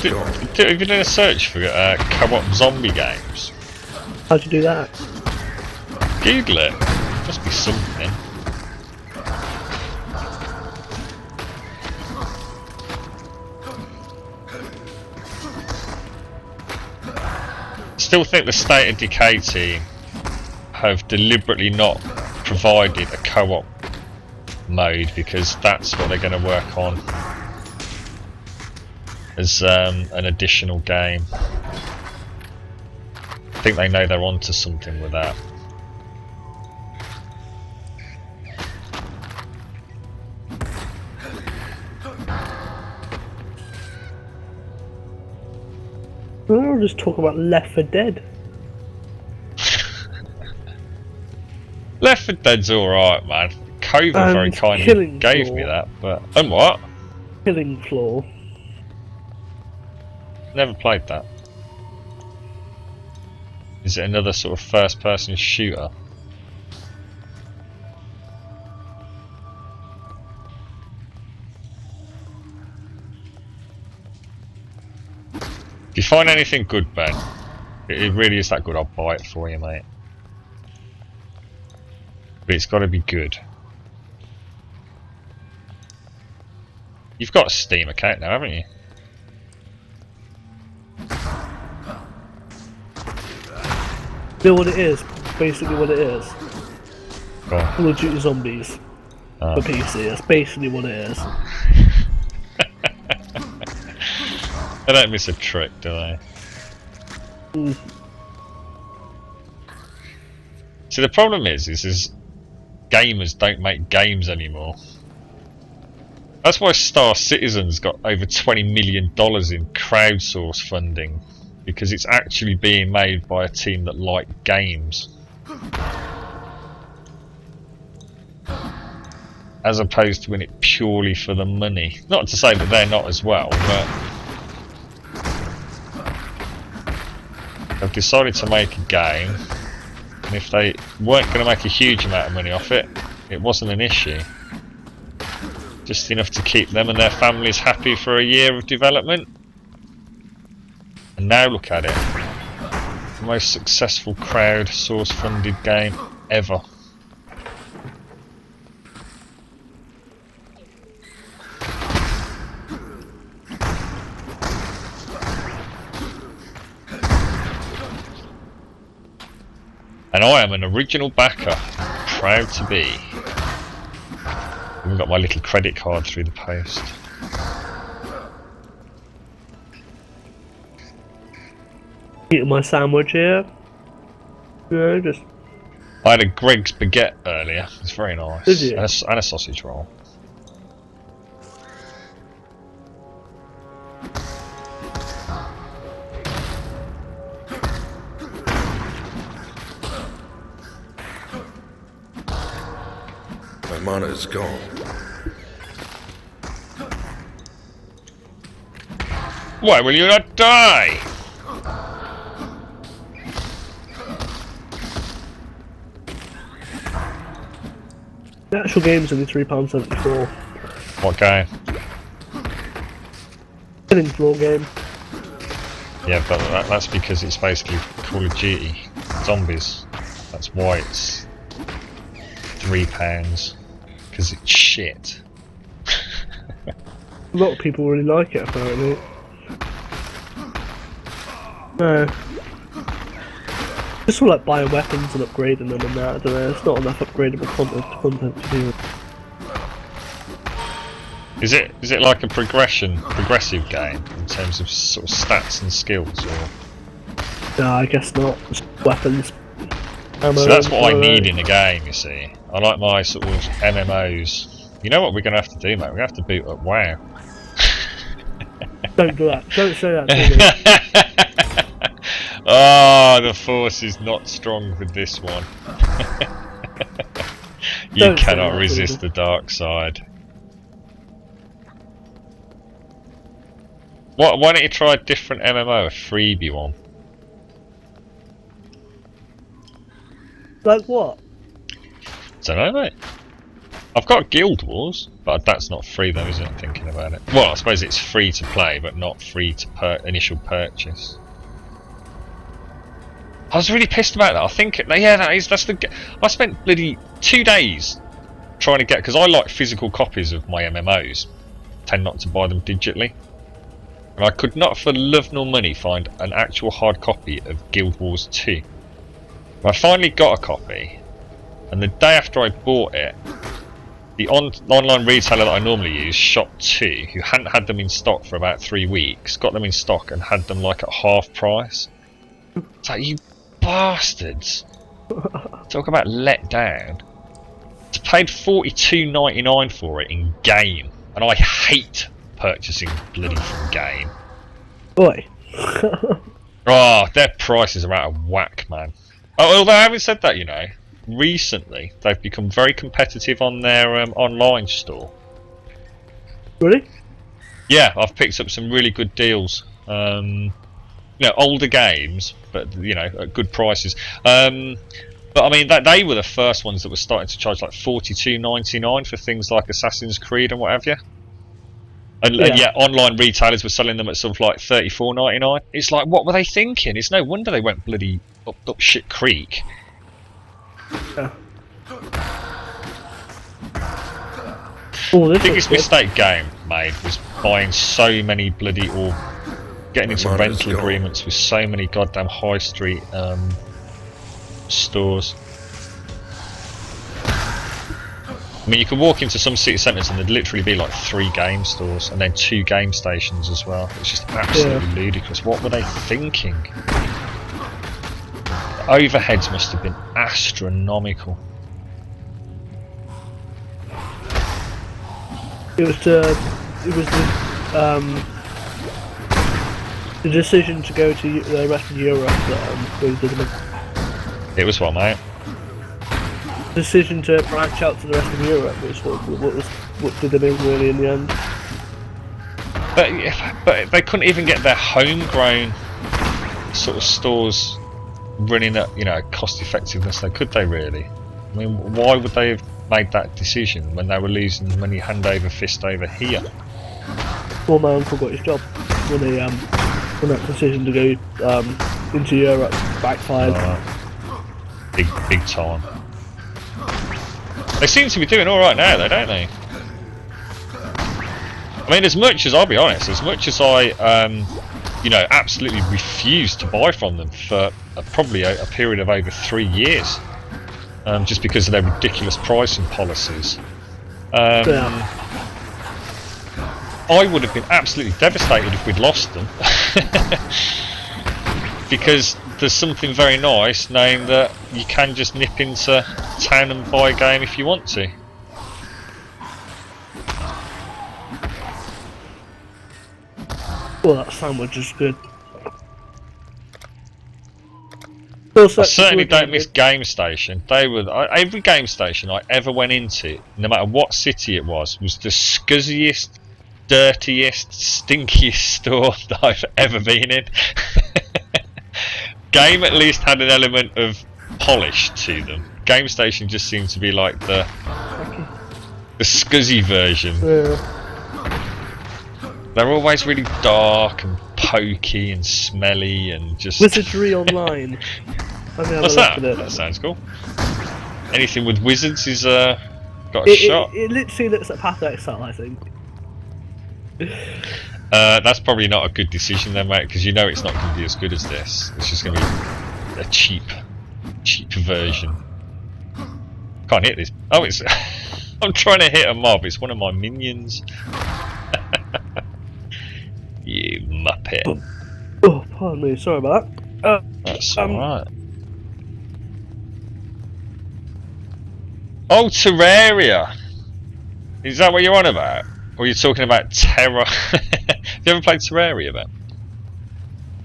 Have you done a search for co-op zombie games? How'd you do that? Google it. Must be something. Still think the State of Decay team have deliberately not provided a co-op mode because that's what they're going to work on as an additional game. I think they know they're onto something with that. We'll just talk about Left 4 Dead. Left 4 Dead's alright, man. Cova very kindly gave me that, but... And what? Killing Floor. Never played that. Is it another sort of first-person shooter? If you find anything good, Ben, it really is that good, I'll buy it for you, mate. But it's got to be good. You've got a Steam account now, haven't you? You know what it is? Basically what it is. Go on. Call of Duty Zombies for PC. That's basically what it is. They don't miss a trick, do they? See, the problem is gamers don't make games anymore. That's why Star Citizen's got over $20 million in crowdsource funding, because it's actually being made by a team that like games, as opposed to in it purely for the money. Not to say that they're not as well, but they've decided to make a game, and if they weren't going to make a huge amount of money off it, it wasn't an issue. Just enough to keep them and their families happy for a year of development. And now look at it. The most successful crowd-source funded game ever. And I am an original backer, proud to be. I even got my little credit card through the post. Eating my sandwich here. Yeah, just... I had a Greg's baguette earlier, it's very nice. Did you? And a sausage roll. My monitor's gone. Why will you not die? The actual game's only £3.74. What game? Killing Floor game. Yeah, but that's because it's basically Call of Duty Zombies. That's why it's £3. Because it's shit. A lot of people really like it, apparently. No. Just all like buying weapons and upgrading them and that, I don't know, it's not enough upgradable content to do. Is it like a progressive game in terms of sort of stats and skills, or? No, I guess not. Just weapons. Ammo, So that's what I need in a game, you see. I like my sort of MMOs. You know what we're going to have to do, mate? We're going to have to boot up WoW. Don't do that. Don't say that to me. Oh, the force is not strong with this one. You cannot resist the dark side. Why don't you try a different MMO, a freebie one? Like what? Don't know, mate. I've got Guild Wars, but that's not free though, is it? I'm thinking about it. Well, I suppose it's free to play, but not free to initial purchase. I was really pissed about that. I think, yeah, that's the. I spent bloody 2 days trying to get, because I like physical copies of my MMOs. Tend not to buy them digitally, and I could not for love nor money find an actual hard copy of Guild Wars 2. I finally got a copy, and the day after I bought it, the online retailer that I normally use, Shop2, who hadn't had them in stock for about 3 weeks, got them in stock and had them like at half price. It's like, you bastards! Talk about let down. I paid $42.99 for it in game, and I hate purchasing bloody from game. Boy. Oh, their prices are out of whack, man. Oh, although having said that, you know, recently they've become very competitive on their online store. Really? Yeah, I've picked up some really good deals. You know, older games, but you know, at good prices. But I mean, they were the first ones that were starting to charge like $42.99 for things like Assassin's Creed and what have you. And yeah, online retailers were selling them at sort of like $34.99. It's like, what were they thinking? It's no wonder they went bloody up shit creek. Yeah. Oh, The biggest mistake game made was buying so many bloody, or getting into rental agreements with so many goddamn high street stores. I mean, you could walk into some city centres and there'd literally be like 3 game stores and then 2 game stations as well. It's just absolutely ludicrous. What were they thinking? The overheads must have been astronomical. It was the decision to go to the rest of Europe that really did them. It was what, mate? Decision to branch out to the rest of Europe was what did them in really in the end. But they couldn't even get their homegrown sort of stores running at, you know, cost effectiveness. Could they really? I mean, why would they have made that decision when they were losing money hand over fist over here? Well, my uncle got his job when that decision to go into Europe backfired. Big time. They seem to be doing all right now, though, don't they? I mean, as much as, I'll be honest, as much as I, you know, absolutely refused to buy from them for probably a period of over 3 years, just because of their ridiculous pricing policies. I would have been absolutely devastated if we'd lost them. Because there's something very nice knowing that you can just nip into town and buy a game if you want to. Well, that sandwich is good. I certainly don't miss Game Station. They were every game station I ever went into, no matter what city it was the scuzziest, dirtiest, stinkiest store that I've ever been in. Game at least had an element of polish to them. Game Station just seemed to be like the scuzzy version. Yeah. They're always really dark and pokey and smelly and just... Wizardry Online. What's that? That sounds cool. Anything with wizards is got a shot. It literally looks like Path of Exile, I think. That's probably not a good decision then, mate, because you know it's not going to be as good as this. It's just going to be a cheap version. Can't hit this. Oh, it's... I'm trying to hit a mob. It's one of my minions. You muppet. Oh, pardon me. Sorry about that. That's alright. Oh, Terraria! Is that what you're on about? Or are you talking about Terra? Have you ever played Terraria, Ben?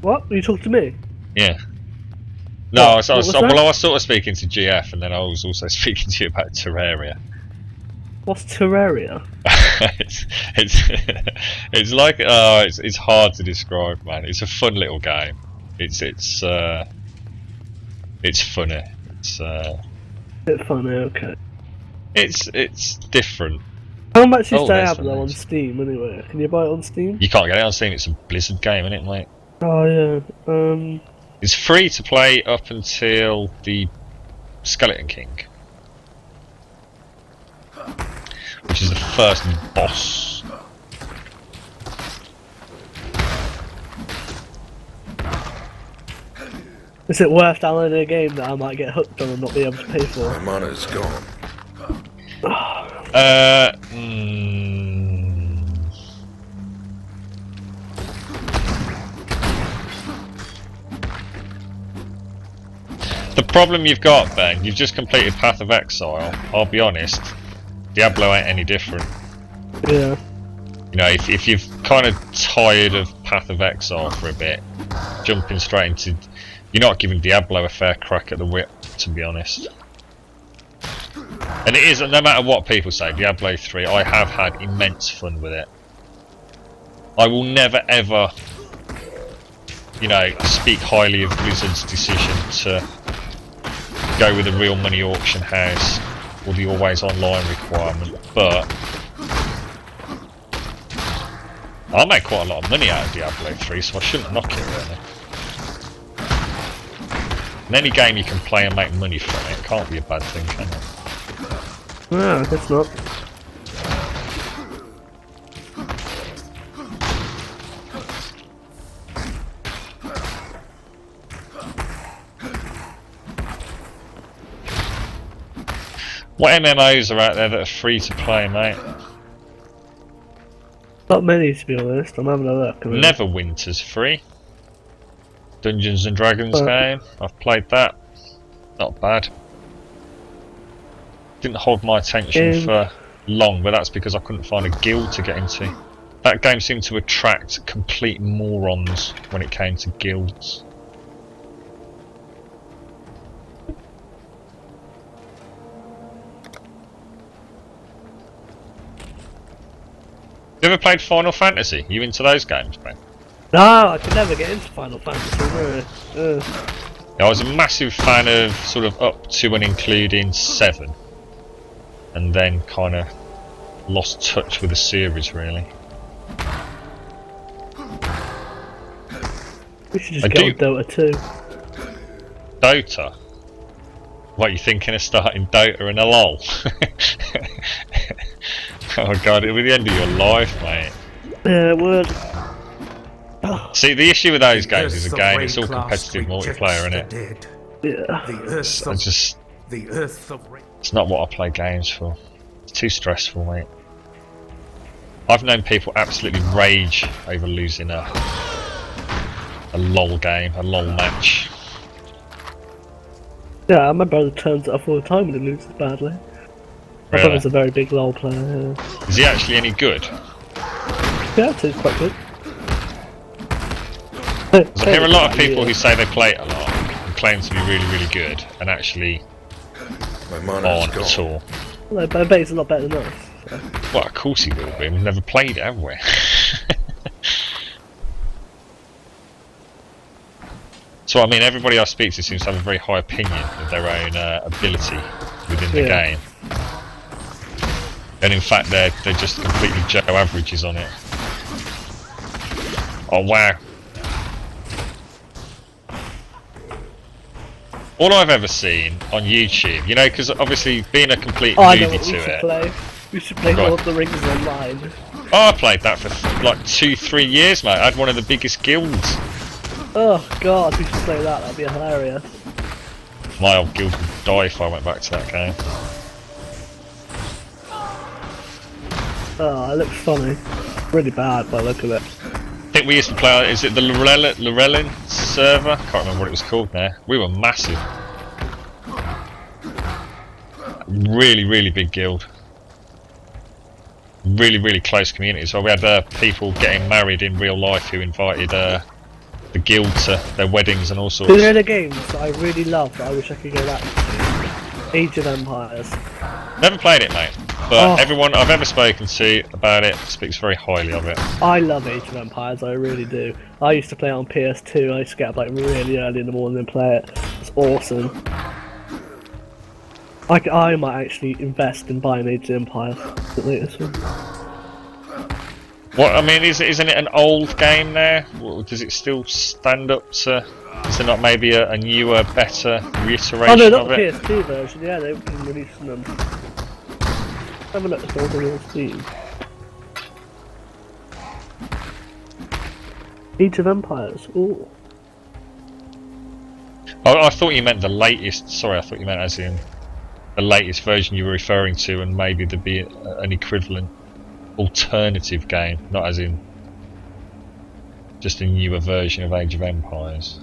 What? Are you talking to me? Yeah. No, I was sort of speaking to GF, and then I was also speaking to you about Terraria. What's Terraria? it's like it's hard to describe, man. It's a fun little game. It's funny. It's Bit funny, okay. It's different. How much is Oh, there's Diablo the on names. Steam anyway? Can you buy it on Steam? You can't get it on Steam. It's a Blizzard game, isn't it, mate? Oh yeah. It's free to play up until the Skeleton King, which is the first boss. Is it worth downloading a game that I might get hooked on and not be able to pay for? My mana is gone. The problem you've got, Ben, you've just completed Path of Exile. I'll be honest, Diablo ain't any different. Yeah. You know, if you've kind of tired of Path of Exile for a bit, jumping straight into... You're not giving Diablo a fair crack at the whip, to be honest. And it is, no matter what people say, Diablo 3, I have had immense fun with it. I will never ever, you know, speak highly of Blizzard's decision to go with a real money auction house or the always online requirement, but I make quite a lot of money out of Diablo 3, so I shouldn't knock it really. And any game you can play and make money from it can't be a bad thing, can it? No, I guess not. What MMOs are out there that are free to play, mate? Not many, to be honest. I'm having a look. Neverwinter's free. Dungeons and Dragons game. I've played that. Not bad. Didn't hold my attention for long, but that's because I couldn't find a guild to get into. That game seemed to attract complete morons when it came to guilds. You ever played Final Fantasy? You into those games, man? No, I could never get into Final Fantasy. No. I was a massive fan of sort of up to and including 7, and then kind of lost touch with the series really. We should just get on Dota 2. Dota? What, you thinking of starting Dota and a LOL? Oh god, it'll be the end of your life, mate. Yeah, it would. See, the issue with those games is, again, it's all competitive multiplayer, isn't it? Yeah. It's not what I play games for. It's too stressful, mate. I've known people absolutely rage over losing a LOL game, a LOL match. Yeah, my brother turns it off all the time when he loses badly. My brother's a very big LOL player. Yeah. Is he actually any good? Yeah, I'd say he's quite good. I hear a lot of people who say they play it a lot and claim to be really, really good, and actually aren't at all. Well, I bet he's a lot better than us. So. Well, of course he will be. We've never played it, have we? So, I mean, everybody I speak to seems to have a very high opinion of their own ability within the game. And in fact, they're just completely Joe averages on it. Oh, wow. All I've ever seen on YouTube, you know, because obviously being a complete newbie to it. We should play Lord of the Rings online. Oh, I played that for like 2-3 years, mate. I had one of the biggest guilds. Oh god, we should play that. That'd be hilarious. My old guild would die if I went back to that game. Oh, it looks funny. Really bad by the look of it. I think we used to play, is it the Lorelin server? Can't remember what it was called now. We were massive. Really, really big guild. Really, really close community. So we had people getting married in real life who invited the guild to their weddings and all sorts. You know the games that I really love that I wish I could go back to? Age of Empires. Never played it, mate. But everyone I've ever spoken to about it speaks very highly of it. I love Age of Empires, I really do. I used to play it on PS2, I used to get up like really early in the morning and play it. It's awesome. I might actually invest in buying Age of Empires, the latest one. What I mean isn't it an old game now? Does it still stand up to? Is there not maybe a newer, better reiteration Oh no, not of the it? PS2 version. Yeah, they've been releasing them. Have a look at all on Steam. Age of Empires. Ooh. I thought you meant the latest. Sorry, I thought you meant as in the latest version you were referring to, and maybe there'd be an equivalent alternative game, not as in just a newer version of Age of Empires.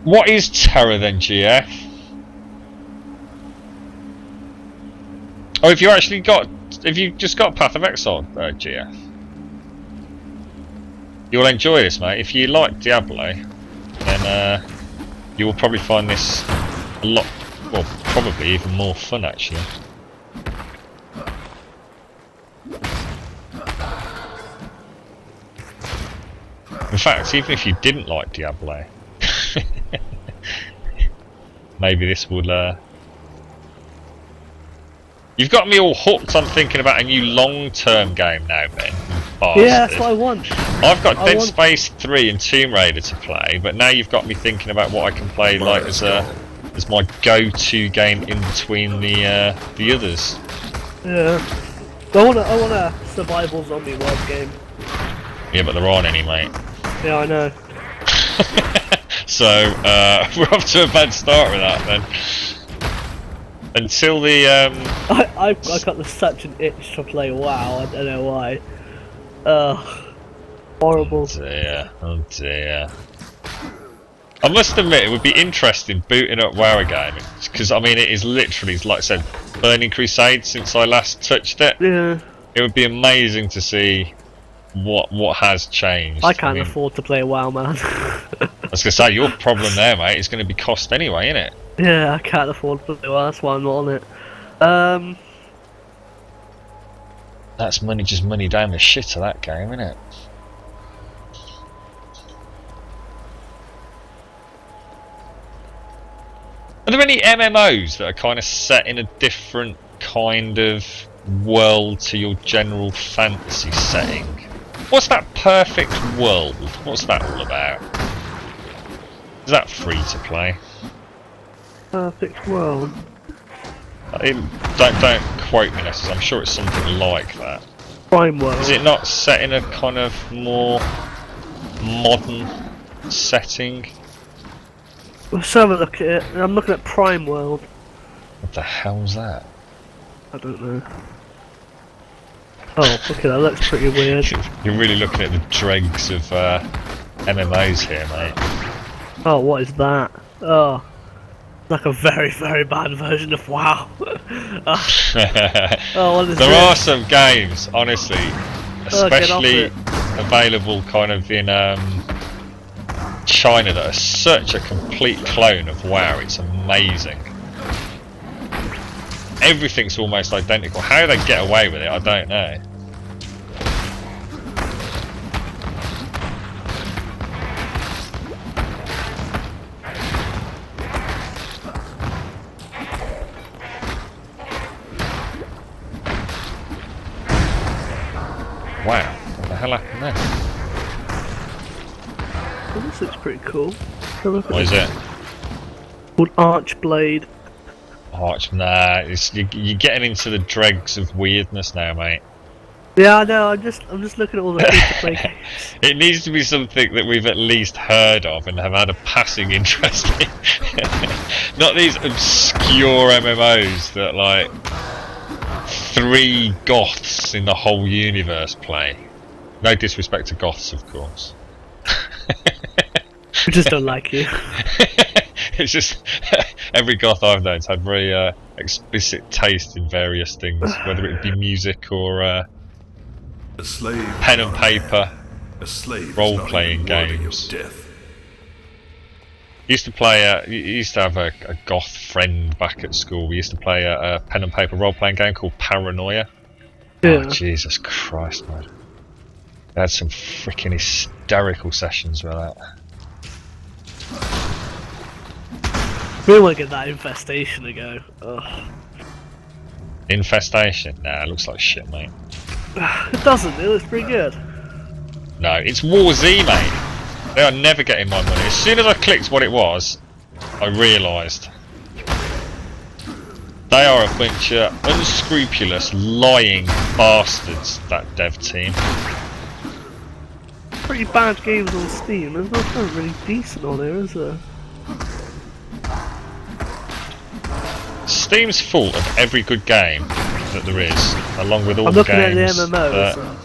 What is Terra then, GF? Oh, if you just got Path of Exile, GF, you'll enjoy this, mate. If you like Diablo, then you will probably find this a lot, well, probably even more fun actually. In fact, even if you didn't like Diablo, maybe this will. You've got me all hooked on thinking about a new long-term game now, Ben. Yeah, that's what I want. I've got Dead Space 3 and Tomb Raider to play, but now you've got me thinking about what I can play like as my go-to game in between the others. Yeah. I want a survival zombie world game. Yeah, but there aren't any, mate. Yeah, I know. So we're off to a bad start with that then. Until the I got such an itch to play WoW. I don't know why. Horrible. Oh dear. I must admit, it would be interesting booting up WoW again, because I mean, it is literally, like I said, Burning Crusade since I last touched it. Yeah. It would be amazing to see what has changed. I can't afford to play WoW, man. I was gonna say, your problem there, mate, is going to be cost anyway, isn't it? Yeah, I can't afford to play WoW. That's why I'm not on it. That's just money down the shit of that game, isn't it? Are there any MMOs that are kind of set in a different kind of world to your general fantasy setting? What's that Perfect World? What's that all about? Is that free to play? Perfect World. Don't quote me necessarily. I'm sure it's something like that. Prime World. Is it not set in a kind of more modern setting? Let's have a look at it. I'm looking at Prime World. What the hell's that? I don't know. Oh, look at that. Looks pretty weird. You're really looking at the dregs of MMOs here, mate. Oh, what is that? Oh, like a very, very bad version of WoW. Oh, what is there this? are some games, honestly, especially available kind of in China, that are such a complete clone of WoW. It's amazing. Everything's almost identical. How they get away with it, I don't know. Wow, what the hell happened there? Oh, this looks pretty cool. What is it? Called Archblade. Nah, you're getting into the dregs of weirdness now, mate. Yeah, I know. I'm just looking at all the free-to-play games. It needs to be something that we've at least heard of and have had a passing interest in. Not these obscure MMOs that like 3 goths in the whole universe play. No disrespect to goths, of course. I just don't like you. It's just every goth I've known's had very explicit taste in various things, whether it be music or A slave pen and paper, a slave role-playing games. Used to have a goth friend back at school. We used to play a pen and paper role-playing game called Paranoia. Yeah. Oh, Jesus Christ, man! We had some freaking hysterical sessions with that. really want to get that infestation to go. Ugh. Infestation? Nah, it looks like shit, mate. It doesn't, it looks pretty good. No, it's War Z, mate. They are never getting my money. As soon as I clicked what it was, I realised. They are a bunch of unscrupulous, lying bastards, that dev team. Pretty bad games on Steam, there's nothing really decent on there, is there? Steam's full of every good game that there is, along with all I'm the looking at games. the MMOs.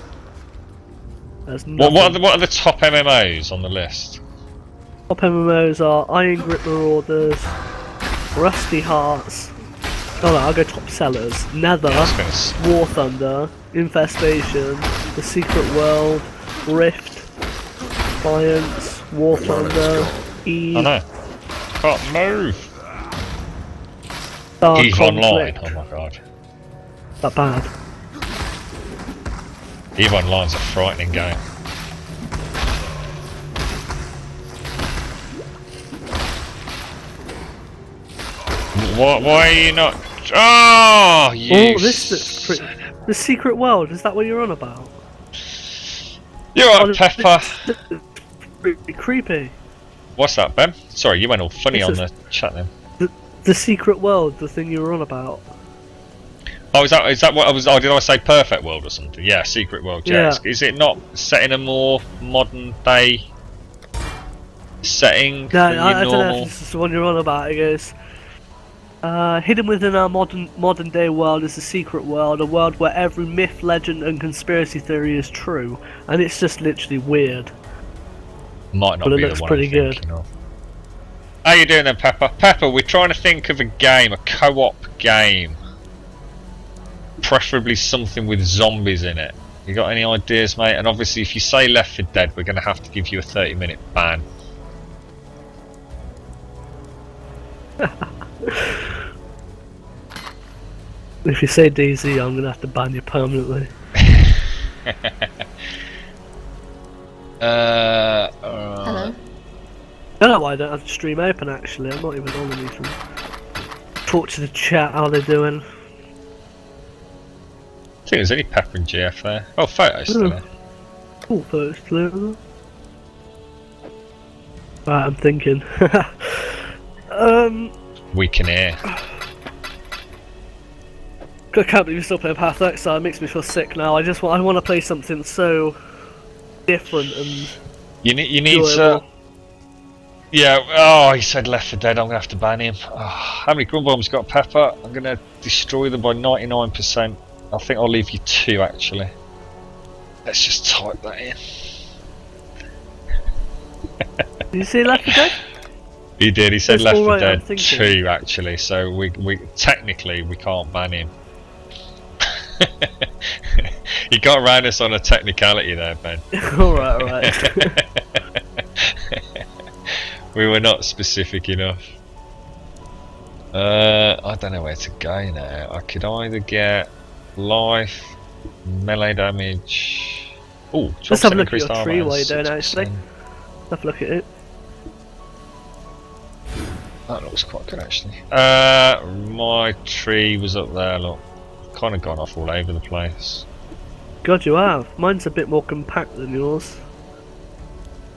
There's What are the top MMOs on the list? Top MMOs are Iron Grip Marauders, Rusty Hearts. Oh no, I'll go top sellers. Nether, War Thunder, Infestation, The Secret World, Rift, Defiance, War Thunder, Eve. I know. Can't move. Dark Eve Conflict. Online. Oh my god. That bad. Eve Online's a frightening game. Why are you not? Oh, you. Oh, this looks pretty. The Secret World, is that what you're on about? You're right, Pepper. It's pretty creepy. What's that, Ben? Sorry, you went all funny It's on the chat then. The Secret World, the thing you were on about. Oh, is that what I was? Oh, did I say Perfect World or something? Yeah, Secret World. Yeah. Yeah. Is it not set in a more modern day setting? No, than your I don't know normal? if this is the one you're on about. It goes, hidden within our modern day world is the Secret World, a world where every myth, legend, and conspiracy theory is true, and it's just literally weird. Might not But it be looks the one pretty I'm good. thinking of. How you doing then, Pepper? Pepper, we're trying to think of a game, a co-op game. Preferably something with zombies in it. You got any ideas, mate? And obviously, if you say Left 4 Dead, we're going to have to give you a 30-minute ban. If you say DZ, I'm gonna have to ban you permanently. Hello. I don't know why I don't have the stream open. Actually, I'm not even on anything. Talk to the chat. How they doing? I think there's only Pepper and GF there. Oh, photos still there. Cool first, right, I'm thinking. We can hear. I can't believe you're still playing Path of Exile. It makes me feel sick now. I want to play something so different and You need to. enjoyable. Yeah. Oh, he said Left 4 Dead. I'm gonna have to ban him. Oh, how many grub bombs got Pepper? I'm gonna destroy them by 99%. I think I'll leave you 2 actually. Let's just type that in. Did you see Left 4 Dead? He did. He said That's Left 4 alright, I'm Dead thinking. 2 actually. So we technically we can't ban him. You got around us on a technicality there, Ben. alright. We were not specific enough. I don't know where to go now. I could either get life, melee damage. Oh, Let's have a look at your tree while you're doing it, actually. Have a look at it. That looks quite good actually. My tree was up there, look. Kind of gone off all over the place. God, you have. Mine's a bit more compact than yours.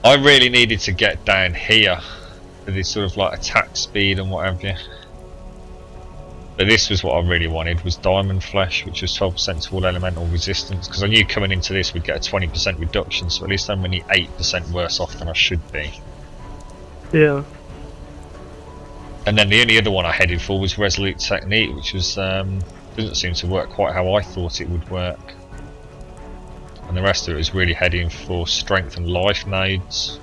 I really needed to get down here for this sort of like attack speed and what have you. But this was what I really wanted, was diamond flesh, which was 12% to all elemental resistance, because I knew coming into this we'd get a 20% reduction, so at least I'm only 8% worse off than I should be. Yeah. And then the only other one I headed for was Resolute Technique, which was doesn't seem to work quite how I thought it would work. And the rest of it was really heading for strength and life nodes.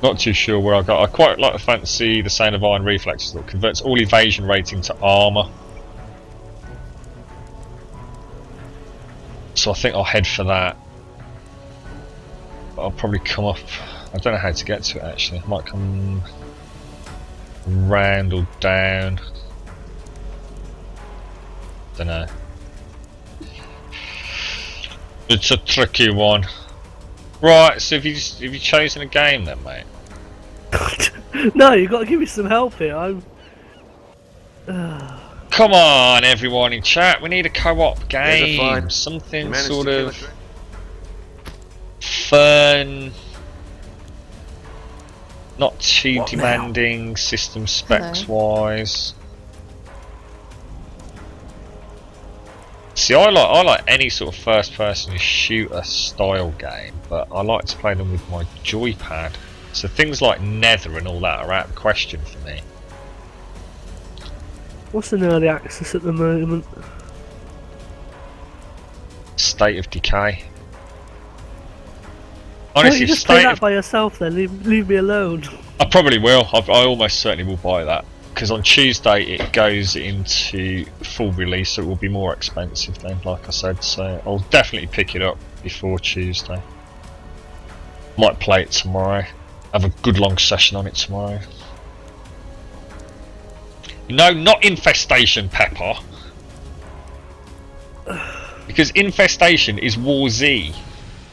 Not too sure where I got. I quite like to fancy the Sound of Iron Reflexes that converts all evasion rating to armour. So I think I'll head for that. But I'll probably come up. I don't know how to get to it actually. I might come round or down. Don't know. It's a tricky one. Right, so have you chosen a game then, mate? No, you got to give me some help here. I'm. Come on, everyone in chat. We need a co-op There's a game. find. Something Managed sort to kill of a dragon. fun. Not too What now? demanding system specs wise. See, I like any sort of first-person shooter style game, but I like to play them with my joypad. So things like Nether and all that are out of the question for me. What's in early access at the moment? State of Decay. Why don't Honestly, you just play State that of... by yourself then? Leave me alone. I probably will. I almost certainly will buy that. Because on Tuesday it goes into full release, so it will be more expensive then, like I said. So I'll definitely pick it up before Tuesday. Might play it tomorrow. Have a good long session on it tomorrow. No, not Infestation, Pepper. Because Infestation is War Z.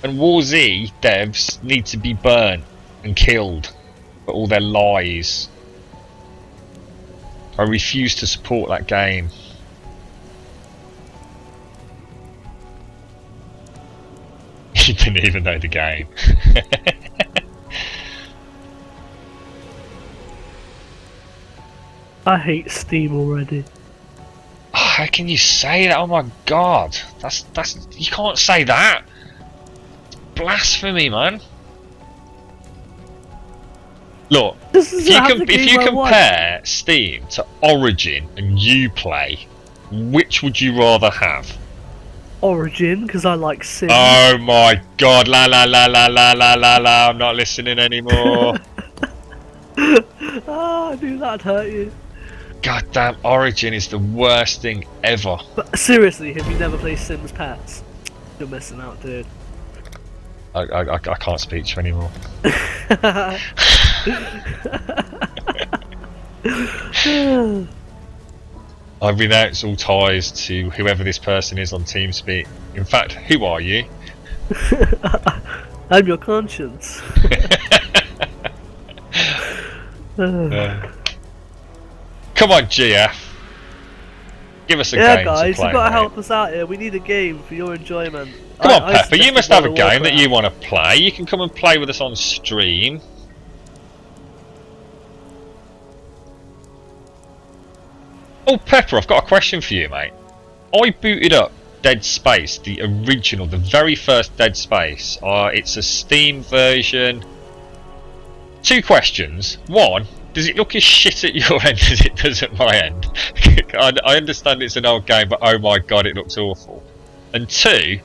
And War Z devs need to be burnt and killed for all their lies. I refuse to support that game. You didn't even know the game. I hate Steam already. Oh, how can you say that? Oh my god. That's you can't say that. It's blasphemy, man. Look, if you compare Steam to Origin and Uplay, which would you rather have? Origin, because I like Sims. Oh my god, la la la la la la la la, I'm not listening anymore. Ah, I knew that'd hurt you. Goddamn, Origin is the worst thing ever. But seriously, have you never played Sims Pets? You're missing out, dude. I can't speak to you anymore. I've renounced all ties to whoever this person is on TeamSpeak. In fact, who are you? I'm your conscience. Come on, GF. Give us a game yeah, to guys, play, you've got to mate. help us out here. We need a game for your enjoyment. Come on, Pepper, you suggested must have a World of game that Warcraft. you want to play. You can come and play with us on stream. Oh, Pepper, I've got a question for you, mate. I booted up Dead Space, the original, the very first Dead Space. It's a Steam version. 2 questions. 1, does it look as shit at your end as it does at my end? I understand it's an old game, but oh my god, it looks awful. And 2,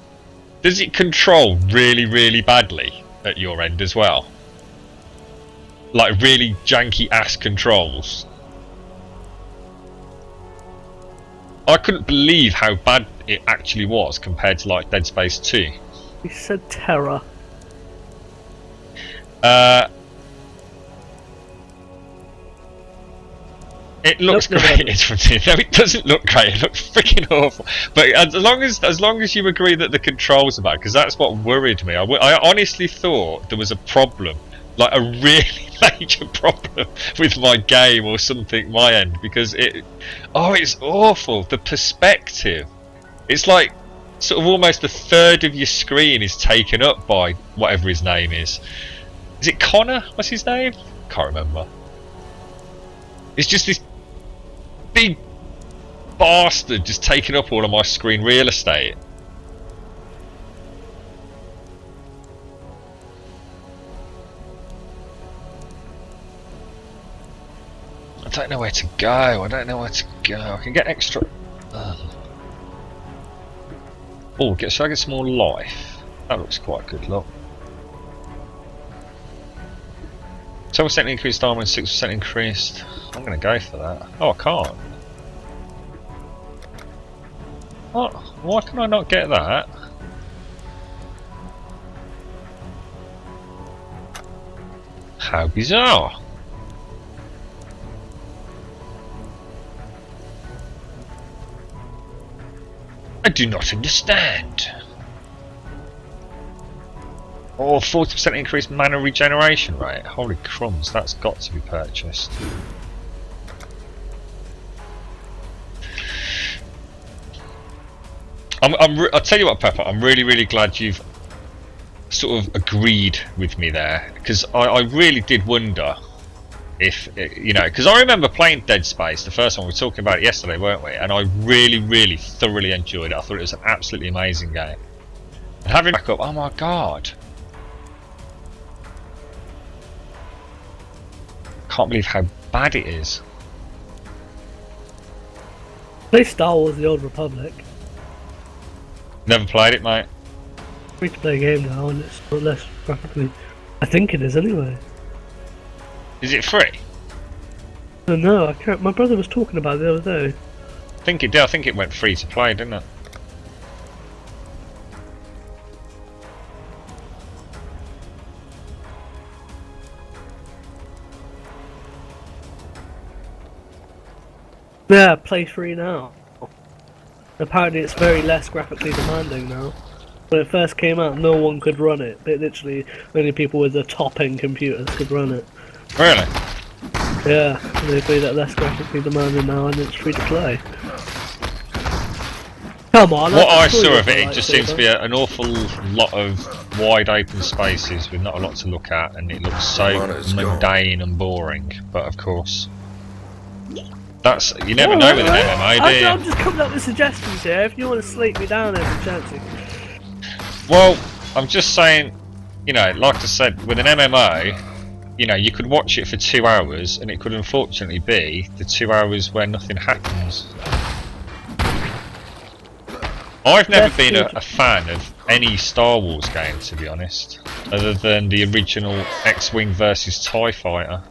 does it control really, really badly at your end as well? Like really janky ass controls. I couldn't believe how bad it actually was compared to like Dead Space 2. You said terror. It looks Nope, great. No, it doesn't look great. It looks freaking awful. But as long as you agree that the controls are bad, because that's what worried me. I honestly thought there was a problem, like a really major problem with my game or something my end, because it's awful. The perspective, it's like sort of almost a third of your screen is taken up by whatever his name is. Is it Connor? What's his name? Can't remember. It's just this big bastard just taking up all of my screen real estate. I don't know where to go. I can get extra. Oh, should I get some more life? That looks quite good. Look. 12% increased armor and 6% increased. I'm going to go for that. Oh, I can't. What? Why can I not get that? How bizarre. I do not understand. Or 40% increased mana regeneration rate. Holy crumbs, that's got to be purchased. I'll tell you what, Pepper, I'm really glad you've sort of agreed with me there, because I really did wonder if, you know, because I remember playing Dead Space, the first one, we were talking about it yesterday, weren't we? And I really thoroughly enjoyed it. I thought it was an absolutely amazing game. And having it back up, oh my god. Can't believe how bad it is. Play Star Wars: The Old Republic. Never played it, mate. Free to play game now, and it's not less graphically. I think it is anyway. Is it free? I don't know. I can't. My brother was talking about it the other day. I think it did. I think it went free to play, didn't it? Yeah, play free now. Apparently it's very less graphically demanding now. When it first came out, no one could run it. But literally, only people with the top-end computers could run it. Really? Yeah, they've made it less graphically demanding now, and it's free to play. Come on! What I saw of it, it just seems to be an awful lot of wide open spaces with not a lot to look at, and it looks so mundane and boring. But of course, that's you never know with an MMO, do you? I'm just coming up with suggestions here. If you want to slate me down every chance. Well, I'm just saying, you know, like I said, with an MMO, you know, you could watch it for 2 hours, and it could unfortunately be the 2 hours where nothing happens. I've never been a fan of any Star Wars game, to be honest, other than the original X-Wing versus TIE Fighter.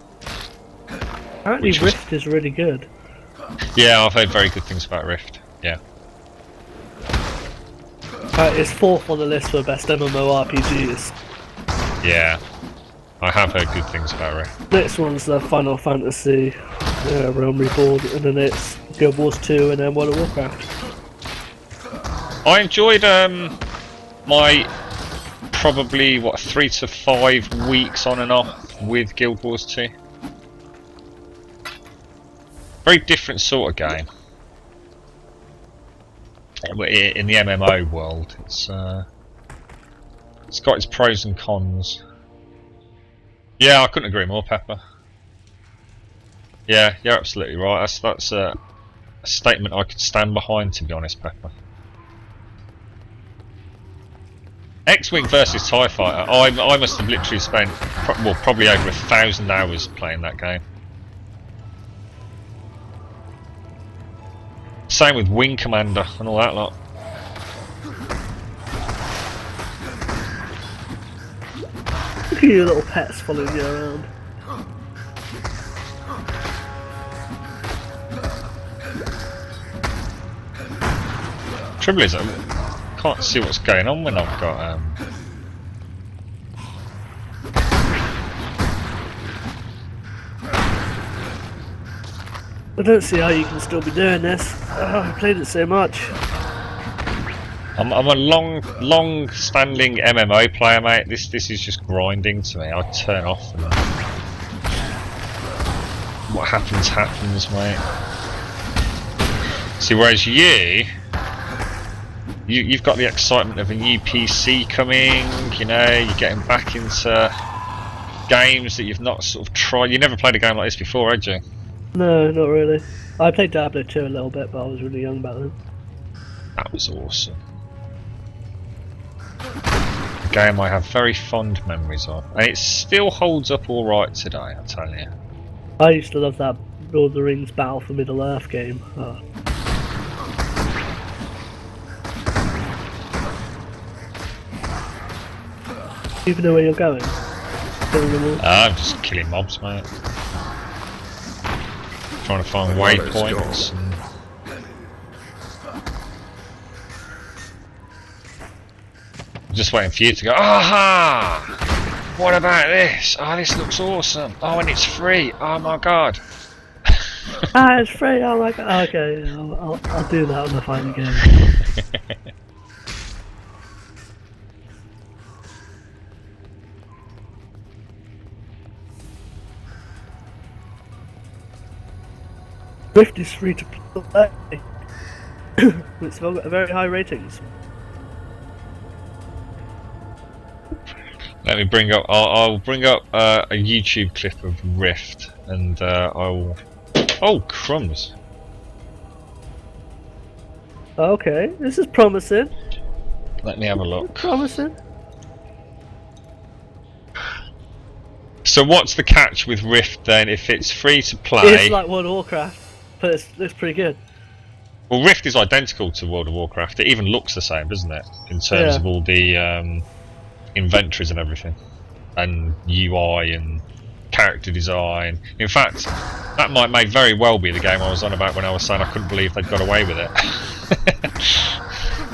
Apparently Rift is really good. Yeah, I've heard very good things about Rift, yeah. It's 4th on the list for best MMORPGs. Yeah, I have heard good things about Rift. Next one's the Final Fantasy Realm Reborn, and then it's Guild Wars 2, and then World of Warcraft. I enjoyed my probably 3 to 5 weeks on and off with Guild Wars 2. Very different sort of game. In the MMO world, it's got its pros and cons. Yeah, I couldn't agree more, Pepper. Yeah, you're absolutely right. That's a statement I could stand behind, to be honest, Pepper. X-Wing versus TIE Fighter. I must have literally spent probably over 1,000 hours playing that game. Same with Wing Commander and all that lot. Look at your little pets following you around. Trouble is, I can't see what's going on when I've got I don't see how you can still be doing this. I played it so much. I'm a long-standing MMO player, mate. This is just grinding to me. I turn off, and what happens, mate. See, whereas you've got the excitement of a new PC coming. You know, you're getting back into games that you've not sort of tried. You never played a game like this before, had you? No, not really. I played Diablo 2 a little bit, but I was really young back then. That was awesome. A game I have very fond memories of, and it still holds up all right today, I tell you. I used to love that Lord of the Rings Battle for Middle-earth game. Oh. Do you even know where you're going? I'm just killing mobs, mate. Trying to find waypoints. I'm just waiting for you to go, aha! What about this? Oh, this looks awesome. Oh, and it's free. Oh my god. It's free. Oh my god. Okay, I'll do that when I find the game. Rift is free to play. It's got very high ratings. Let me bring up. I'll bring up a YouTube clip of Rift, and I'll. Oh crumbs! Okay, this is promising. Let me have a look. Promising. So what's the catch with Rift then? If it's free to play, It's like World of Warcraft, but it's pretty good. well, Rift is identical to World of Warcraft. It even looks the same, doesn't it? In terms of all the inventories and everything, and UI and character design. In fact, that may very well be the game I was on about when I was saying I couldn't believe they'd got away with it.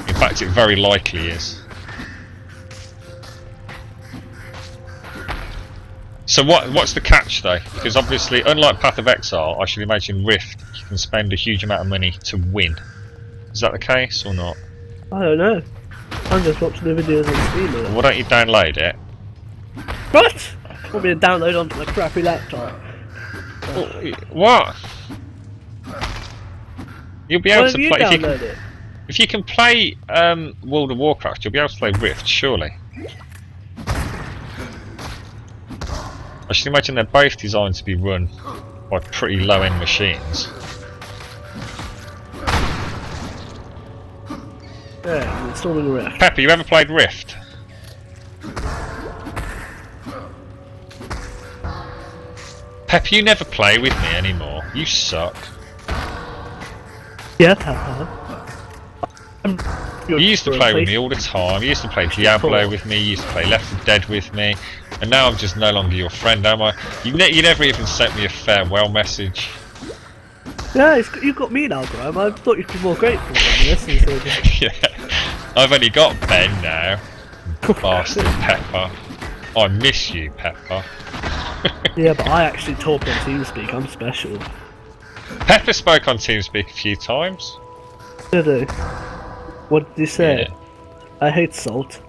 In fact, it very likely is. So what's the catch though? Because obviously, unlike Path of Exile, I should imagine Rift, you can spend a huge amount of money to win. Is that the case or not? I don't know. I'm just watching the videos on Steam. Well, why don't you download it? What? Want me to download onto the crappy laptop? What? You'll be able to play if you can play World of Warcraft. You'll be able to play Rift, surely. I should imagine they're both designed to be run by pretty low-end machines. Yeah, I'm installing Rift. Pepper, you ever played Rift? Pepper, you never play with me anymore. You suck. Yeah, Pepper. You used to play with me all the time. You used to play Diablo with me. You used to play Left 4 Dead with me. And now I'm just no longer your friend, am I? You never even sent me a farewell message. Yeah, you've got me now, Graham. I thought you'd be more grateful than this. Instead of... Yeah, I've only got Ben now. Bastard Pepper. I miss you, Pepper. Yeah, but I actually talk on TeamSpeak. I'm special. Pepper spoke on TeamSpeak a few times. Did he? What did he say? Yeah. I hate salt.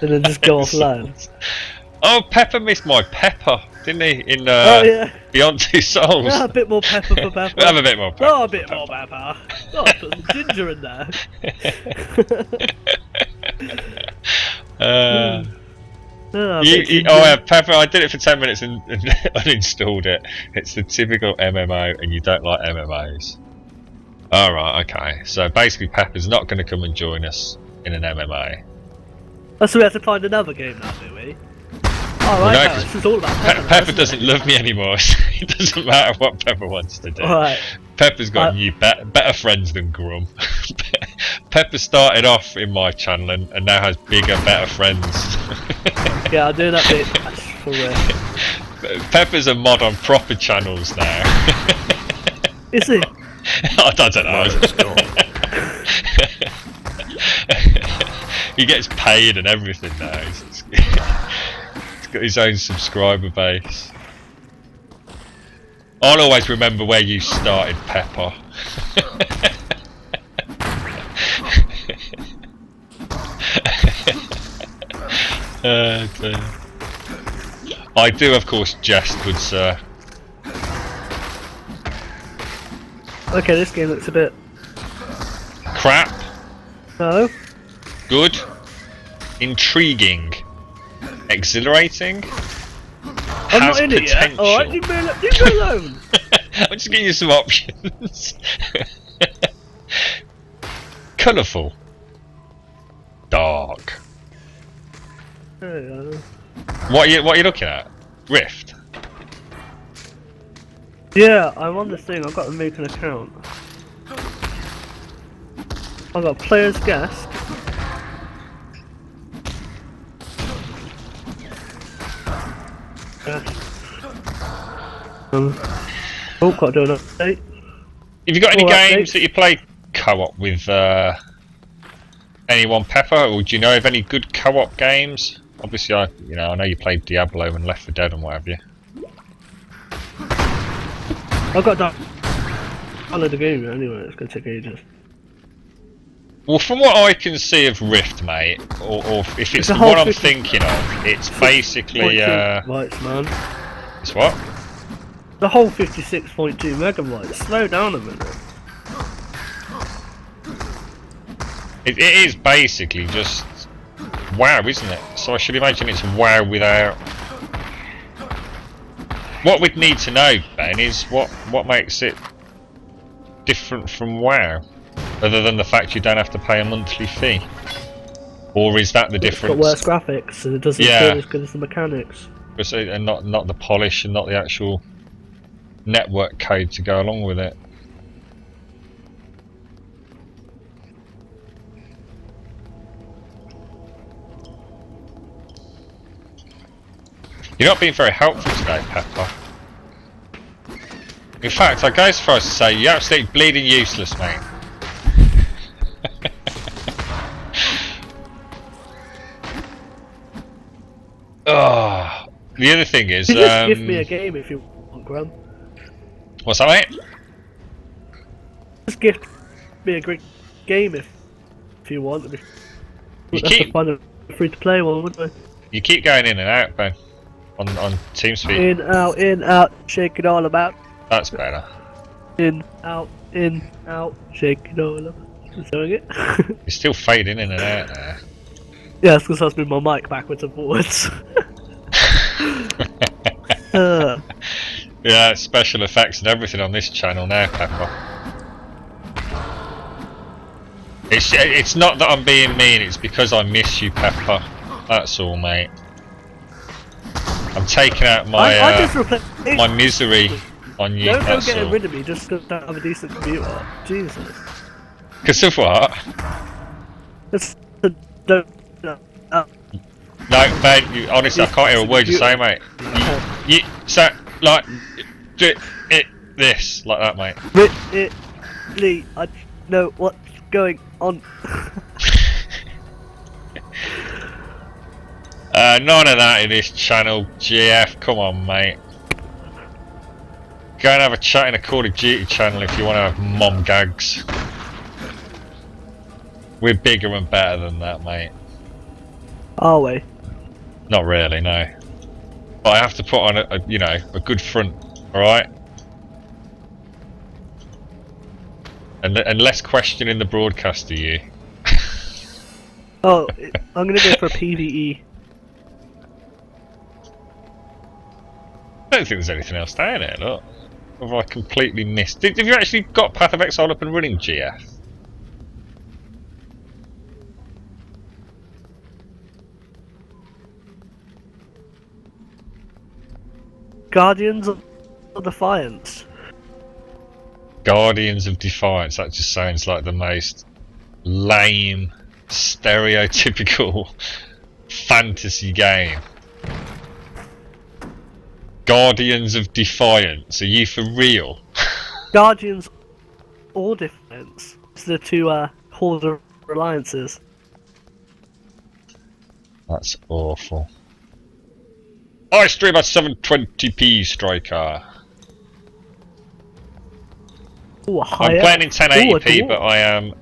And then just go offline. Oh, Pepper missed my pepper, didn't he? In Oh yeah. Beyond Two Souls. Yeah, a bit more pepper for Pepper. We'll have a bit more pepper. Oh, a bit more pepper. Oh, put some ginger in there. Pepper, I did it for 10 minutes and uninstalled it. It's the typical MMO, and you don't like MMOs. Alright, okay. So basically, Pepper's not going to come and join us in an MMO. Oh, so we have to find another game now, do we? Alright, no, this is all about Pepper. Pepper doesn't love me anymore, so it doesn't matter what Pepper wants to do. Alright. Pepper's got new better friends than Grum. Pepper started off in my channel and now has bigger, better friends. Yeah, I'll do that bit for real. Pepper's a mod on proper channels now. Is he? I don't know. He gets paid and everything now. He's got his own subscriber base. I'll always remember where you started, Pepper. I do, of course, jest, good sir. Okay, this game looks a bit... Crap. No. Good. Intriguing. Exhilarating. I'm not in it yet. Alright, leave me alone. I'm just giving you some options. Colourful. Dark. What are you looking at? Rift. Yeah, I'm on this thing. I've got to make an account. I've got player's guest. Oh, got to do an update. Have you got any games that you play co-op with anyone, Pepper, or do you know of any good co-op games? Obviously, I know you played Diablo and Left 4 Dead and what have you. I've got to download the game anyway. It's gonna take ages. Well, from what I can see of Rift, mate, or if it's the one I'm thinking of, it's basically Rights, man. It's what? The whole 56.2 megabytes. Slow down a minute. It is basically just WoW, isn't it? So I should imagine it's WoW without. What we'd need to know, Ben, is what makes it different from WoW, other than the fact you don't have to pay a monthly fee, or is that the difference? It's got worse graphics, and it doesn't feel as good as the mechanics. And not the polish, and not the actual network code to go along with it. You're not being very helpful today, Pepper. In fact, I go as far as to say you're absolutely bleeding useless, mate. Oh, the other thing is, You just give me a game if you want, Graham. What's that, mate? Just give me a great game if you want. That's fun and free to play one, wouldn't we? You keep going in and out, Ben. On TeamSpeak. In, out, shake it all about. That's better. In, out, shake it all about. Just doing it. You're still fading in and out there. Yeah, it's because I was moving my mic backwards and forwards. Yeah, special effects and everything on this channel now, Pepper. It's not that I'm being mean, it's because I miss you, Pepper. That's all, mate. I'm taking out my my misery on you. Don't get rid of me just because I don't have a decent computer. Jesus. Because of what? No. No, Ben, honestly, I can't hear a word you say, mate. You say, like, this, like that, mate. Lee, I know what's going on. None of that in this channel, GF, come on, mate. Go and have a chat in a Call of Duty channel if you want to have mom gags. We're bigger and better than that, mate. Are we? Not really, no. But I have to put on a good front, alright? And less questioning the broadcaster, you. Oh, I'm gonna go for PvE. I don't think there's anything else down there, look. Have I completely missed? Have you actually got Path of Exile up and running, GF? Guardians of Defiance. Guardians of Defiance, that just sounds like the most lame, stereotypical fantasy game. Guardians of Defiance, are you for real? Guardians or Defiance. It's the two Horde alliances. That's awful. I stream at 720p, Striker. Ooh, I'm playing in 1080p, but I am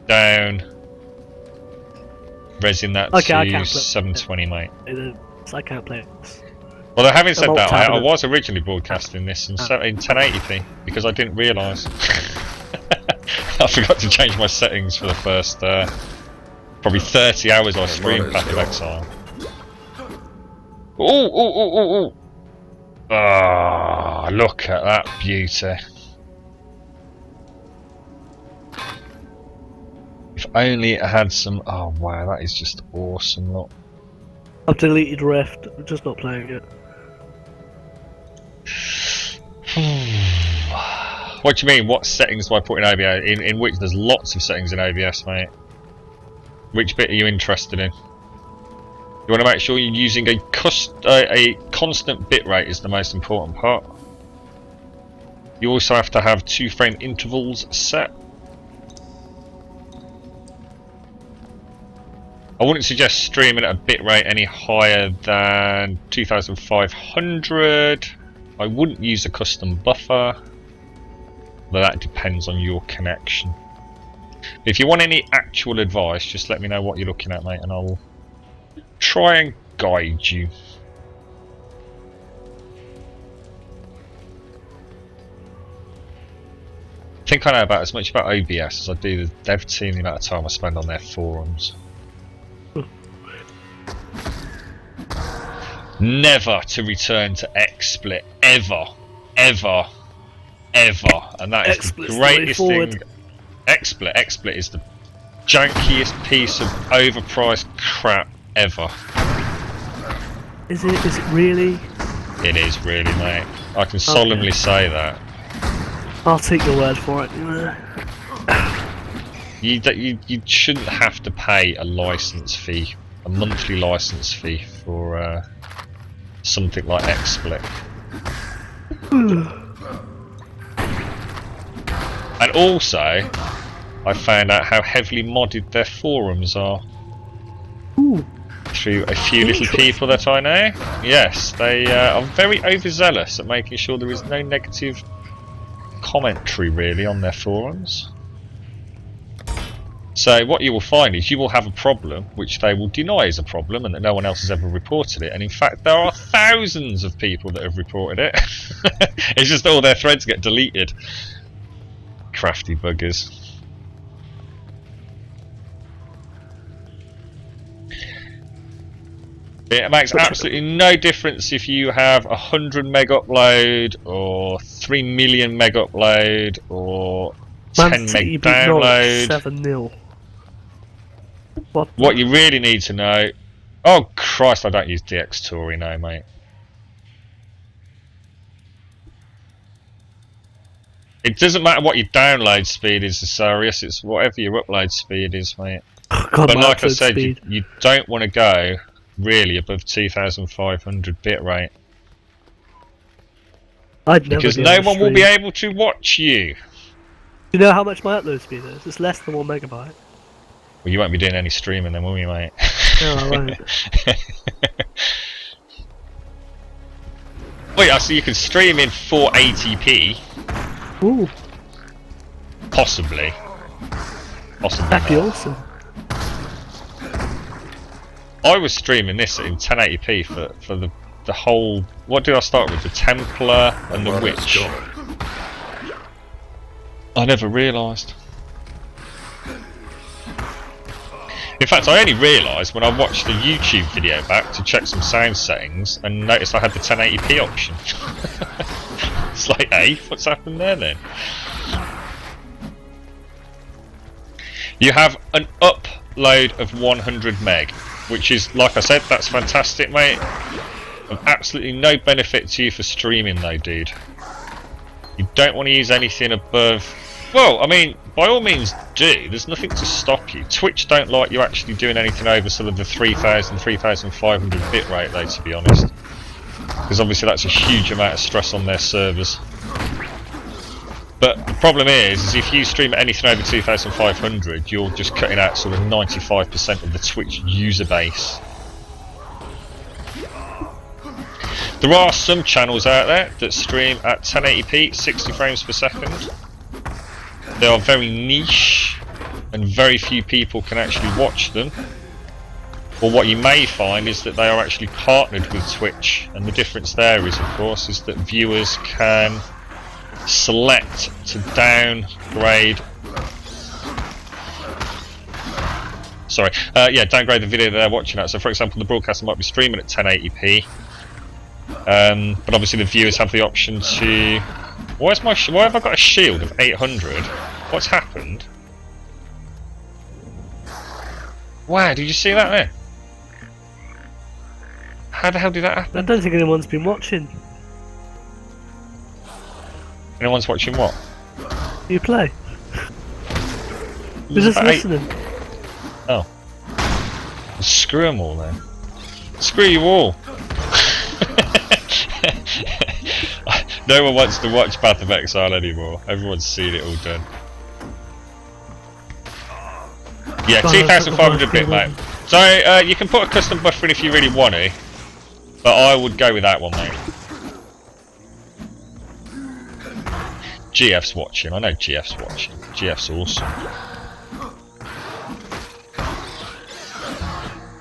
down resing that to 720, mate. I can't play it. Well, having said that, I was originally broadcasting this in 1080p because I didn't realise. I forgot to change my settings for the first probably 30 hours I streamed Path of Exile. Ooh! Ah, look at that beauty. If only it had some. Oh wow, that is just awesome. Look. I've deleted Rift. I'm just not playing it. What do you mean? What settings do I put in OBS? In which there's lots of settings in OBS, mate. Which bit are you interested in? You want to make sure you're using a constant bitrate is the most important part. You also have to have 2 frame intervals set. I wouldn't suggest streaming at a bitrate any higher than 2500. I wouldn't use a custom buffer, but that depends on your connection. If you want any actual advice, just let me know what you're looking at, mate, and I'll try and guide you. think I know about as much about OBS as I do the dev team, the amount of time I spend on their forums. Never to return to XSplit, ever, ever, ever, and that is XSplit's the greatest thing. XSplit is the jankiest piece of overpriced crap ever. Is it? Is it really? It is really, mate. I can solemnly say that. I'll take your word for it. You shouldn't have to pay a license fee, a monthly license fee for something like XSplit. And also, I found out how heavily modded their forums are. Ooh. Through a few little people that I know. Yes, they are very overzealous at making sure there is no negative commentary really on their forums. So what you will find is you will have a problem which they will deny is a problem and that no one else has ever reported it, and in fact there are thousands of people that have reported it. It's just all their threads get deleted. Crafty buggers. It makes absolutely no difference if you have 100 meg upload or 3 million meg upload or 10 meg download. 7-0. What you really need to know... Oh Christ, I don't use DX Tory now, mate. It doesn't matter what your download speed is, Asarius, it's whatever your upload speed is, mate. God, but like I said, you don't want to go really above 2500 bitrate. Because no one will be able to watch you. You know how much my upload speed is? It's less than 1 megabyte. Well, you won't be doing any streaming then, will you, mate? No, I won't. Wait, so you can stream in 480p. Ooh. Possibly. Possibly. That'd be awesome. I was streaming this in 1080p for the whole... What did I start with? The Templar and the Witch. I never realised. In fact, I only realised when I watched the YouTube video back to check some sound settings and noticed I had the 1080p option. It's like, hey, what's happened there then? You have an upload of 100 meg, which is, like I said, that's fantastic, mate. Of absolutely no benefit to you for streaming though, dude. You don't want to use anything above... Well, I mean, by all means do. There's nothing to stop you. Twitch don't like you actually doing anything over sort of the 3000, 3500 bitrate though, to be honest. Because obviously that's a huge amount of stress on their servers. But the problem is if you stream anything over 2500, you're just cutting out sort of 95% of the Twitch user base. There are some channels out there that stream at 1080p, 60 frames per second. They are very niche and very few people can actually watch them. Or what you may find is that they are actually partnered with Twitch, and the difference there is, of course, is that viewers can select to downgrade. Downgrade the video that they're watching at. So, for example, the broadcaster might be streaming at 1080p, but obviously the viewers have the option to. Why have I got a shield of 800? What's happened? Wow, did you see that there? How the hell did that happen? I don't think anyone's been watching. Anyone's watching what? You play. We're just listening. Oh. Screw them all then. Screw you all. No one wants to watch Path of Exile anymore. Everyone's seen it all done. Yeah, 2500 bit, mate. So you can put a custom buffer in if you really want to, but I would go with that one, mate. GF's watching. I know GF's watching. GF's awesome.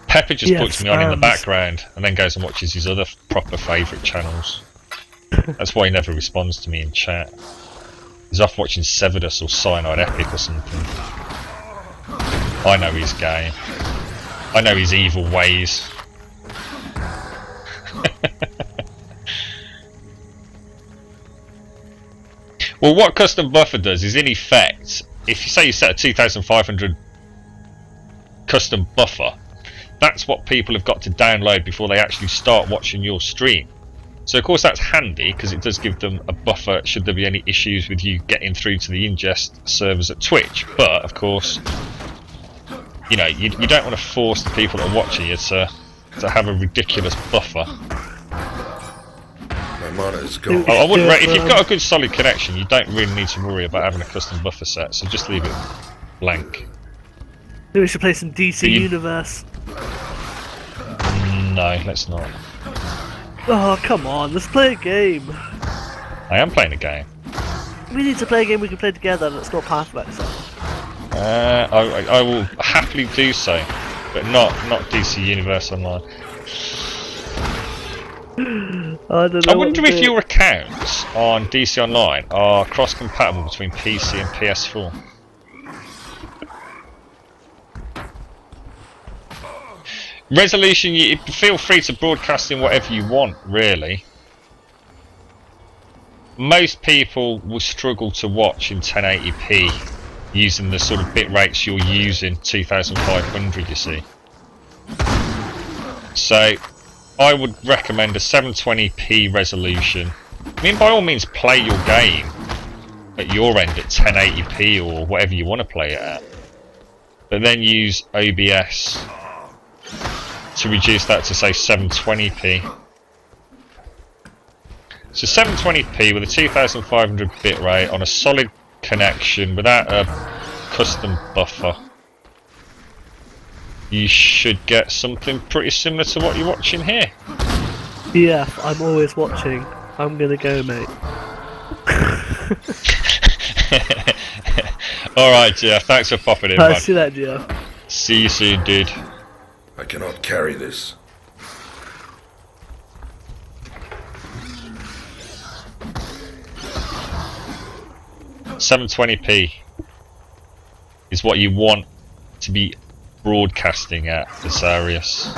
Pepper just puts me on in the background and then goes and watches his other proper favourite channels. That's why he never responds to me in chat. He's off watching Severus or Cyanide Epic or something. I know his game. I know his evil ways. Well, what custom buffer does is, in effect, if you say you set a 2500 custom buffer, that's what people have got to download before they actually start watching your stream. So of course that's handy, because it does give them a buffer should there be any issues with you getting through to the ingest servers at Twitch. But of course, you know, you don't want to force the people that are watching you to have a ridiculous buffer. My mana is gone. I wouldn't. If you've got a good solid connection, you don't really need to worry about having a custom buffer set. So just leave it blank. Maybe we should play some DC Universe. No, let's not. Oh, come on, let's play a game. I am playing a game. We need to play a game we can play together that's not Path of Exile. I will happily do so, but not DC Universe Online. I wonder if your accounts on DC Online are cross-compatible between PC and PS4. Resolution, you feel free to broadcast in whatever you want, really. Most people will struggle to watch in 1080p using the sort of bit rates you're using, 2500, you see. So I would recommend a 720p resolution. I mean, by all means play your game at your end at 1080p or whatever you want to play it at, but then use OBS to reduce that to say 720p. So 720p with a 2500 bit rate on a solid connection without a custom buffer, you should get something pretty similar to what you're watching here. Yeah, I'm always watching. I'm gonna go, mate. Alright, Jeff, thanks for popping in, man. See that, Jeff. See you soon, dude. I cannot carry this. .720p is what you want to be broadcasting at this Arius.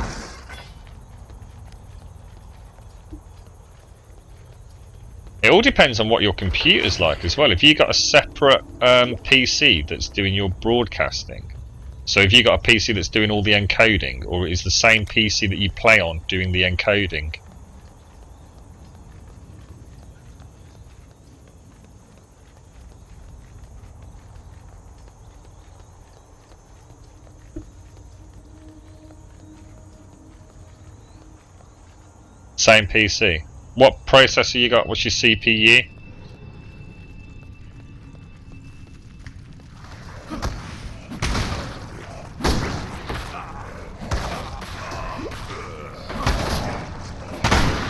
It all depends on what your computer's like as well. If you got a separate PC that's doing your broadcasting, so if you got a PC that's doing all the encoding, or is the same PC that you play on doing the encoding. Same PC. What processor you got? What's your CPU?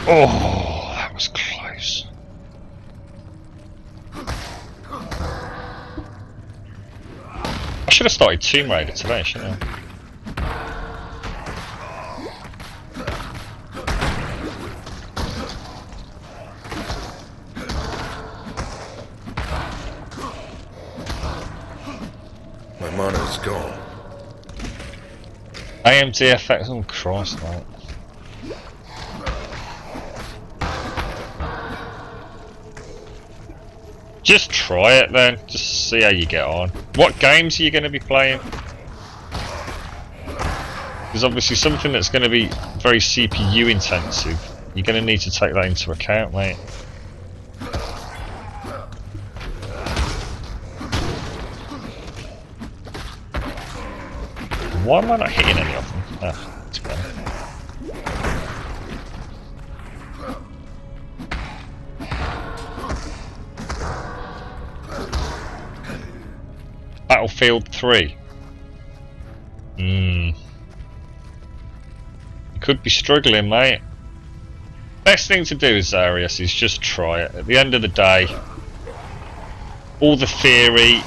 Oh, that was close. I should have started Tomb Raider today, shouldn't I? My mana is gone. AMD FX, oh Christ, mate. Just try it then, just see how you get on. What games are you going to be playing? There's obviously something that's going to be very CPU intensive. You're going to need to take that into account, mate. Why am I not hitting any of them? Ah, that's better. Battlefield 3. You could be struggling, mate. Best thing to do, Zarius, is just try it. At the end of the day, all the theory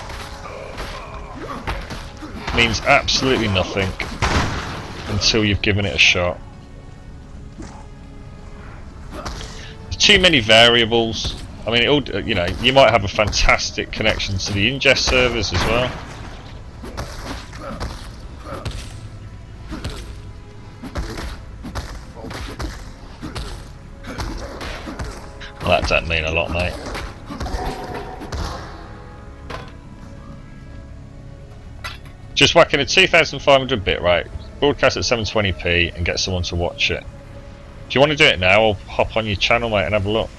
means absolutely nothing until you've given it a shot. There's too many variables. I mean, it all, you know, you might have a fantastic connection to the ingest servers as well. Well, that don't mean a lot, mate. Just whacking a 2500 bit rate, broadcast at 720p, and get someone to watch it. If you want to do it now, I'll hop on your channel, mate, and have a look.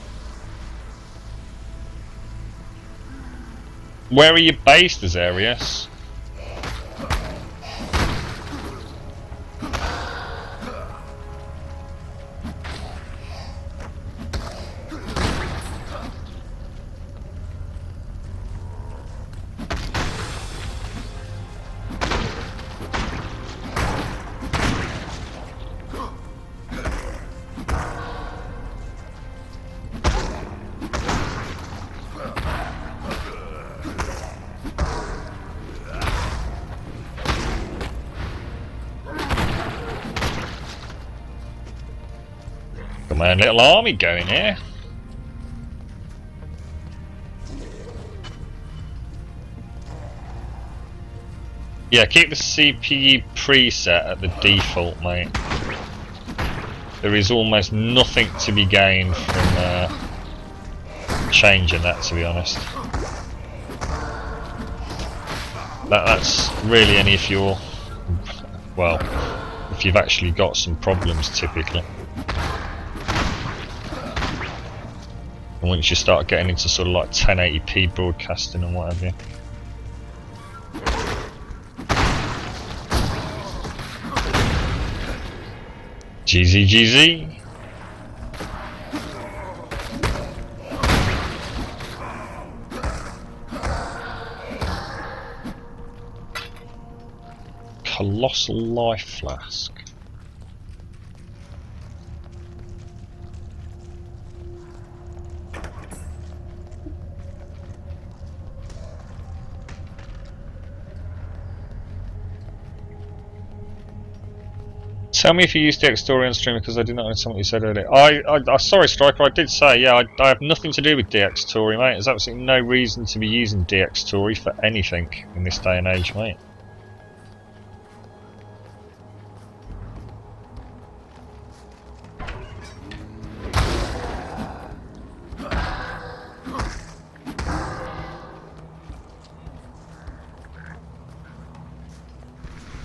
Where are you based, Azarius? Got my own little army going here. Yeah, keep the CPU preset at the default, mate. There is almost nothing to be gained from changing that, to be honest. That's really only if you're, well, if you've actually got some problems, typically. And once you start getting into sort of like 1080p broadcasting and what have you. GZ. Colossal life flask. Tell me if you used DX Story on stream, because I did not understand what you said earlier. I sorry, Striker, I did say, yeah, I have nothing to do with DX Story, mate. There's absolutely no reason to be using DX Story for anything in this day and age, mate.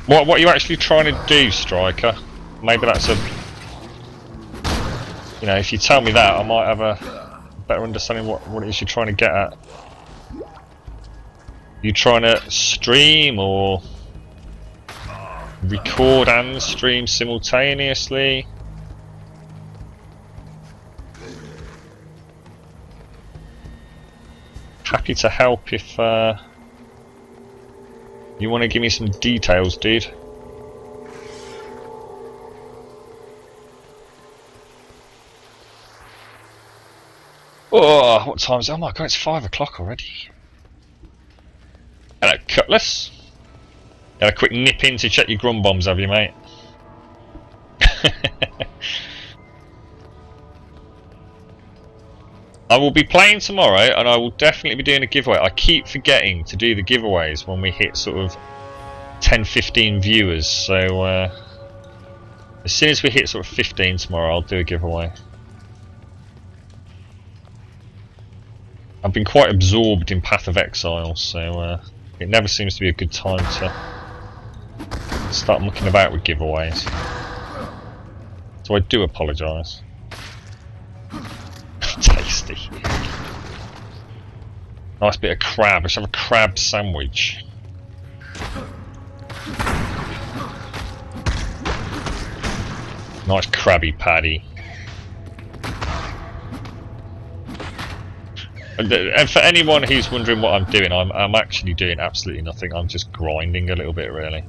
What are you actually trying to do, Striker? Maybe that's a... You know, if you tell me that, I might have a better understanding what it is you're trying to get at. You trying to stream or record and stream simultaneously? Happy to help if you want to give me some details, dude. Oh, what time is it? Oh my god, it's 5 o'clock already. Hello, Cutlass. Had a quick nip in to check your grum bombs, have you, mate? I will be playing tomorrow, and I will definitely be doing a giveaway. I keep forgetting to do the giveaways when we hit sort of 10-15 viewers, so as soon as we hit sort of 15 tomorrow, I'll do a giveaway. I've been quite absorbed in Path of Exile, so it never seems to be a good time to start mucking about with giveaways. So I do apologise. Tasty. Nice bit of crab. Let's have a crab sandwich. Nice crabby patty. And for anyone who's wondering what I'm doing, I'm actually doing absolutely nothing. I'm just grinding a little bit, really.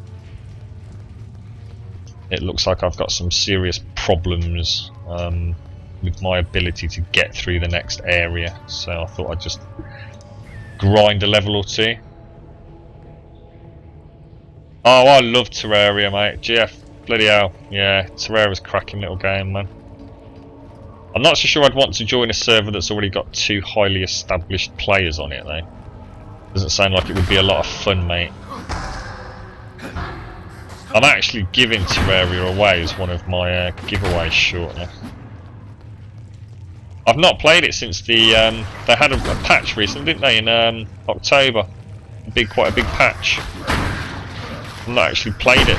It looks like I've got some serious problems with my ability to get through the next area, so I thought I'd just grind a level or two. Oh, I love Terraria, mate. GF, bloody hell. Yeah, Terraria's a cracking little game, man. I'm not so sure I'd want to join a server that's already got 2 highly established players on it though. Doesn't sound like it would be a lot of fun, mate. I'm actually giving Terraria away as one of my giveaways shortly. I've not played it since the they had a patch recently, didn't they, in October? Quite a big patch. I've not actually played it.